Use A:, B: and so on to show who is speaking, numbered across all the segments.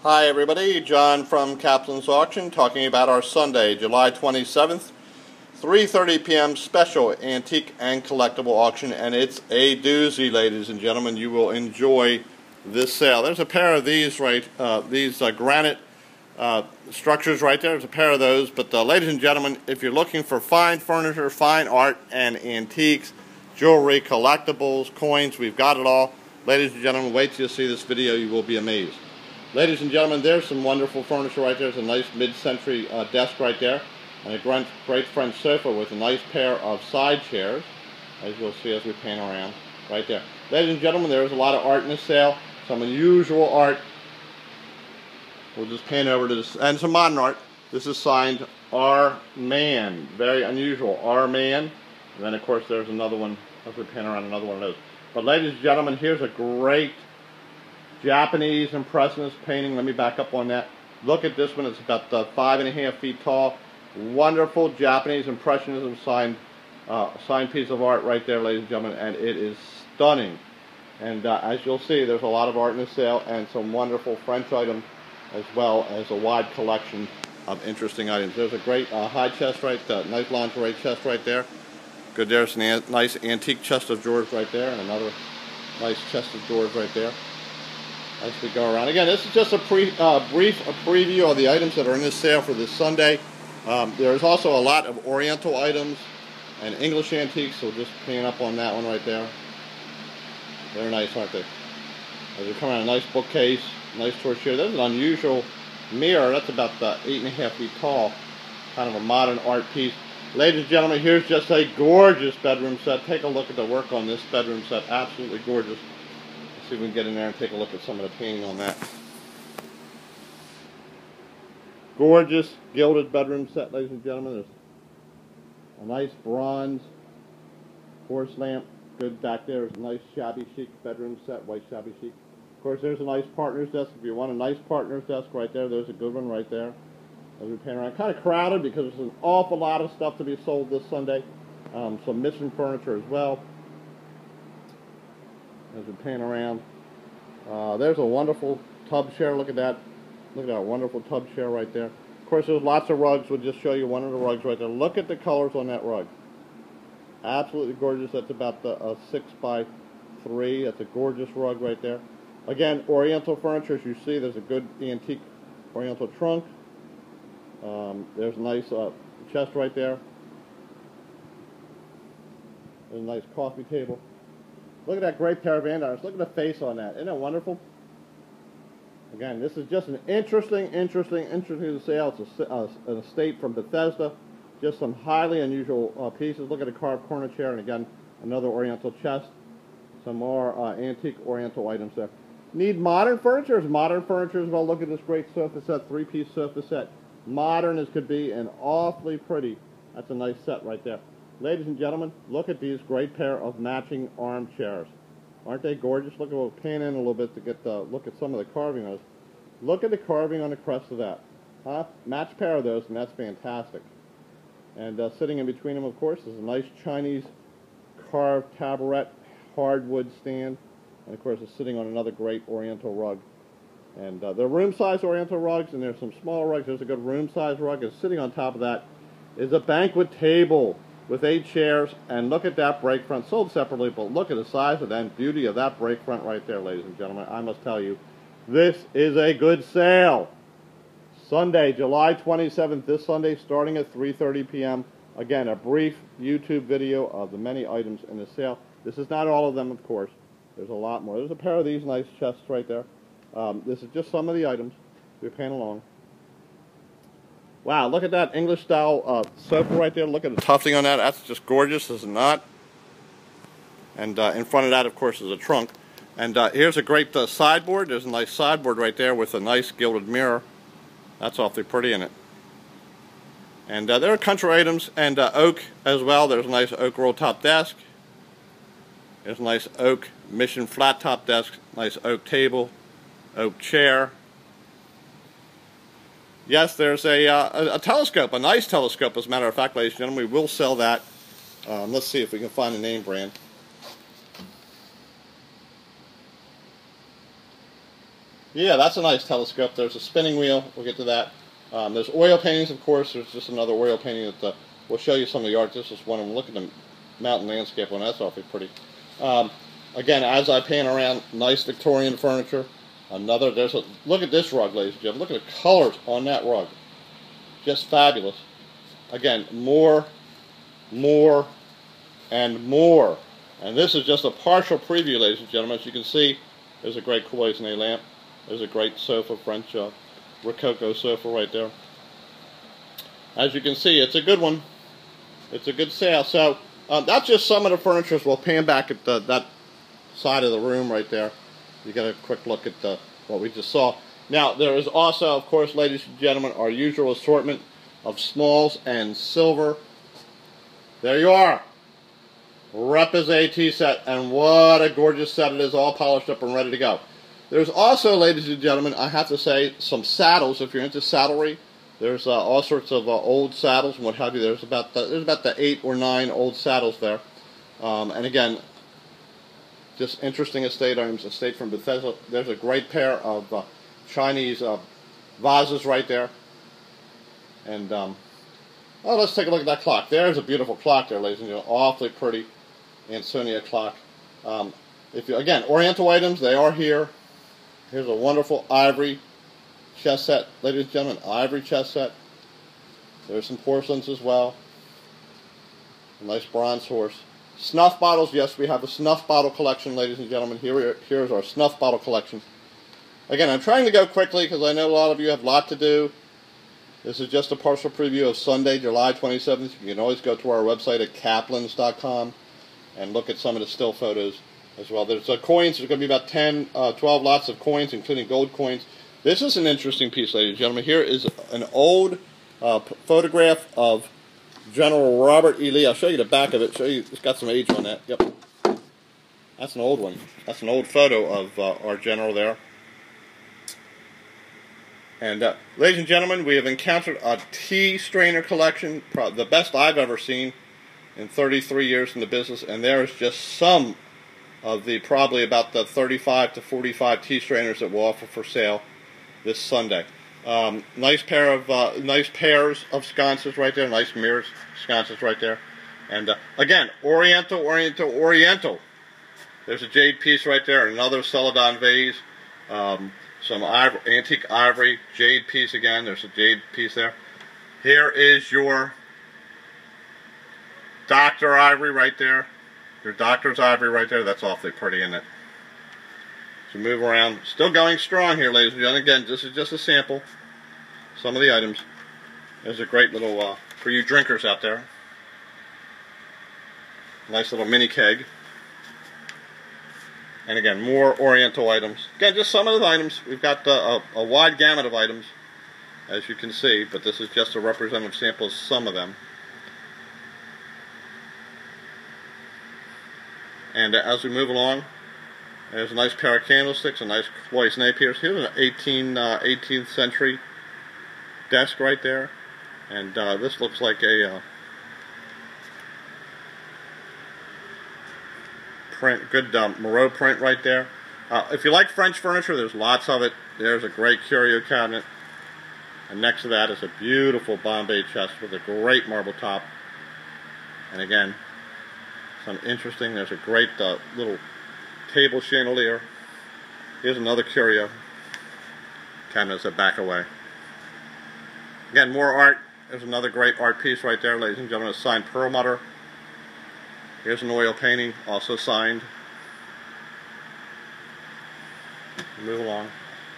A: Hi everybody, John from Caplan's Auction talking about our Sunday, July 27th, 3:30 p.m. special antique and collectible auction, and it's a doozy, ladies and gentlemen. You will enjoy this sale. There's a pair of these granite structures right there. There's a pair of those, but ladies and gentlemen, if you're looking for fine furniture, fine art and antiques, jewelry, collectibles, coins, we've got it all. Ladies and gentlemen, wait till you see this video. You will be amazed. Ladies and gentlemen, there's some wonderful furniture right there. There's a nice mid-century desk right there, and a great French sofa with a nice pair of side chairs, as you'll see as we pan around right there. Ladies and gentlemen, there's a lot of art in this sale, some unusual art. We'll just pan over to this, and some modern art. This is signed Our Man, very unusual, Our Man. And then of course there's another one, as we pan around, another one of those. But ladies and gentlemen, here's a great Japanese Impressionist painting. Let me back up on that. Look at this one. It's about 5.5 feet tall. Wonderful Japanese Impressionism signed piece of art right there, ladies and gentlemen, and it is stunning. And as you'll see, there's a lot of art in the sale and some wonderful French items, as well as a wide collection of interesting items. There's a great high chest right there, nice lingerie chest right there. Good, there's a nice antique chest of drawers right there, and another nice chest of drawers right there. As we go around. Again, this is just a brief preview of the items that are in this sale for this Sunday. There's also a lot of Oriental items and English antiques, so just pan up on that one right there. They're nice, aren't they? As we come around, a nice bookcase, nice torch chair. There's an unusual mirror. That's about 8.5 feet tall. Kind of a modern art piece. Ladies and gentlemen, here's just a gorgeous bedroom set. Take a look at the work on this bedroom set. Absolutely gorgeous. See if we can get in there and take a look at some of the painting on that. Gorgeous gilded bedroom set, ladies and gentlemen. There's a nice bronze horse lamp. Good back there. There's a nice shabby chic bedroom set, white shabby chic. Of course, there's a nice partner's desk. If you want a nice partner's desk right there, there's a good one right there. As we pan around, kind of crowded because there's an awful lot of stuff to be sold this Sunday. Some missing furniture as well. As we pan around, there's a wonderful tub chair. Look at that. Look at that wonderful tub chair right there. Of course, there's lots of rugs. We'll just show you one of the rugs right there. Look at the colors on that rug. Absolutely gorgeous. That's about a 6x3. That's a gorgeous rug right there. Again, Oriental furniture. As you see, there's a good antique Oriental trunk. There's a nice chest right there. There's a nice coffee table. Look at that great pair of andirons. Look at the face on that. Isn't that wonderful? Again, this is just an interesting sale. It's an estate from Bethesda. Just some highly unusual pieces. Look at a carved corner chair, and again, another Oriental chest. Some more antique Oriental items there. Need modern furniture? There's modern furniture as well. Look at this great sofa set, 3-piece sofa set. Modern as could be and awfully pretty. That's a nice set right there. Ladies and gentlemen, look at these great pair of matching armchairs. Aren't they gorgeous? Look at, we'll pan in a little bit to get look at some of the carving on this. Look at the carving on the crest of that. Match pair of those, and that's fantastic. And sitting in between them, of course, is a nice Chinese carved tabaret hardwood stand. And of course, it's sitting on another great Oriental rug. And they're room-size Oriental rugs, and there's some smaller rugs. There's a good room-size rug, and sitting on top of that is a banquet table with 8 chairs, and look at that break front, sold separately, but look at the size of that and beauty of that break front right there, ladies and gentlemen. I must tell you, this is a good sale. Sunday, July 27th, this Sunday, starting at 3:30 p.m. Again, a brief YouTube video of the many items in the sale. This is not all of them, of course. There's a lot more. There's a pair of these nice chests right there. This is just some of the items. We pan along. Wow, look at that English-style sofa right there. Look at the tufting on that. That's just gorgeous, is it not? And in front of that, of course, is a trunk. And here's a great sideboard. There's a nice sideboard right there with a nice gilded mirror. That's awfully pretty in it. And there are country items and oak as well. There's a nice oak roll-top desk. There's a nice oak mission flat-top desk. Nice oak table, oak chair. Yes, there's a telescope, a nice telescope, as a matter of fact, ladies and gentlemen. We will sell that. Let's see if we can find a name brand. Yeah, that's a nice telescope. There's a spinning wheel. We'll get to that. There's oil paintings, of course. There's just another oil painting that we'll show you some of the art. This is one of them. Look at the mountain landscape one. That's awfully pretty. Again, as I pan around, nice Victorian furniture. Look at this rug, ladies and gentlemen. Look at the colors on that rug. Just fabulous. Again, more, and more. And this is just a partial preview, ladies and gentlemen. As you can see, there's a great cloisonne lamp. There's a great sofa, French Rococo sofa right there. As you can see, it's a good one. It's a good sale. So that's just some of the furniture. We'll pan back at that side of the room right there. You get a quick look at what we just saw. Now, there is also, of course, ladies and gentlemen, our usual assortment of smalls and silver. There you are. Repa's AT set, and what a gorgeous set it is, all polished up and ready to go. There's also, ladies and gentlemen, I have to say, some saddles. If you're into saddlery, there's all sorts of old saddles and what have you. There's about the 8 or 9 old saddles there. And again, just interesting estate items, estate from Bethesda. There's a great pair of Chinese vases right there. And, oh, let's take a look at that clock. There's a beautiful clock there, ladies and gentlemen. Awfully pretty Ansonia clock. Again, Oriental items, they are here. Here's a wonderful ivory chess set, ladies and gentlemen. Ivory chess set. There's some porcelains as well. A nice bronze horse. Snuff bottles, yes, we have a snuff bottle collection, ladies and gentlemen. Here's our snuff bottle collection. Again, I'm trying to go quickly because I know a lot of you have a lot to do. This is just a partial preview of Sunday, July 27th. You can always go to our website at caplans.com and look at some of the still photos as well. There's coins. There's going to be about 12 lots of coins, including gold coins. This is an interesting piece, ladies and gentlemen. Here is an old photograph of General Robert E. Lee. I'll show you the back of it. It's got some age on that. Yep. That's an old one. That's an old photo of our general there. And ladies and gentlemen, we have encountered a tea strainer collection, the best I've ever seen in 33 years in the business. And there's just some of the probably about the 35 to 45 tea strainers that we'll offer for sale this Sunday. Nice pairs of sconces right there. Nice mirror sconces right there. And again, Oriental. There's a jade piece right there. Another Celadon vase. Some antique ivory, jade piece again. There's a jade piece there. Here is your Dr. Ivory right there. Your Doctor's Ivory right there. That's awfully pretty, isn't it? So move around. Still going strong here, ladies and gentlemen. Again, this is just a sample. Some of the items. There's a great little, for you drinkers out there. Nice little mini keg. And again, more Oriental items. Again, just some of the items. We've got a wide gamut of items, as you can see, but this is just a representative sample of some of them. And as we move along, there's a nice pair of candlesticks, a nice cloisonne piece. Here's an 18th century desk right there. And this looks like a good Moreau print right there. If you like French furniture, there's lots of it. There's a great curio cabinet. And next to that is a beautiful Bombay chest with a great marble top. And again, some interesting, there's a great little table chandelier. Here's another curio cabinet that back away. Again, more art. There's another great art piece right there, ladies and gentlemen, a signed Perlmutter. Here's an oil painting, also signed. Move along.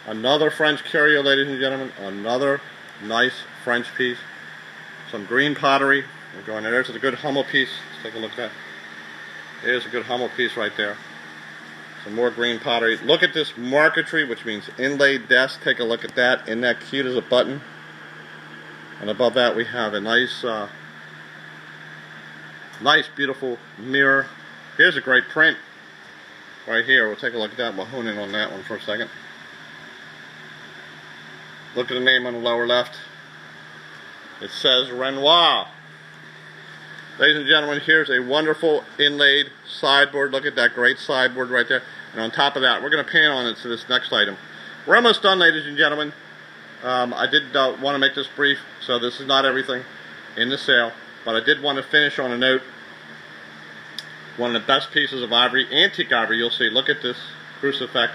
A: Another French curio, ladies and gentlemen. Another nice French piece. Some green pottery. We're going there. There's a good Hummel piece. Let's take a look at that. There's a good Hummel piece right there. Some more green pottery. Look at this marquetry, which means inlaid desk. Take a look at that. Isn't that cute as a button? And above that we have a nice beautiful mirror. Here's a great print right here. We'll take a look at that. We'll hone in on that one for a second. Look at the name on the lower left. It says Renoir. Ladies and gentlemen, here's a wonderful inlaid sideboard. Look at that great sideboard right there. And on top of that, we're going to pan on into this next item. We're almost done, ladies and gentlemen. I did want to make this brief, so this is not everything in the sale, but I did want to finish on a note. One of the best pieces of ivory, antique ivory, you'll see. Look at this crucifix.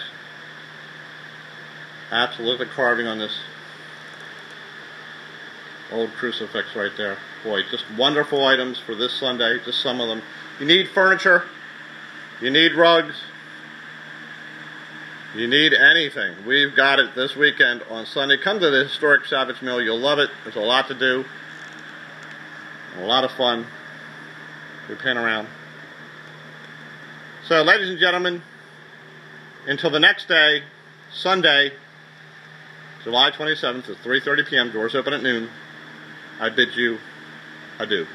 A: Absolutely carving on this old crucifix right there. Boy, just wonderful items for this Sunday, just some of them. You need furniture, you need rugs, you need anything. We've got it this weekend on Sunday. Come to the historic Savage Mill. You'll love it. There's a lot to do. A lot of fun. We pan around. So, ladies and gentlemen, until the next day, Sunday, July 27th at 3:30 p.m., doors open at noon, I bid you adieu.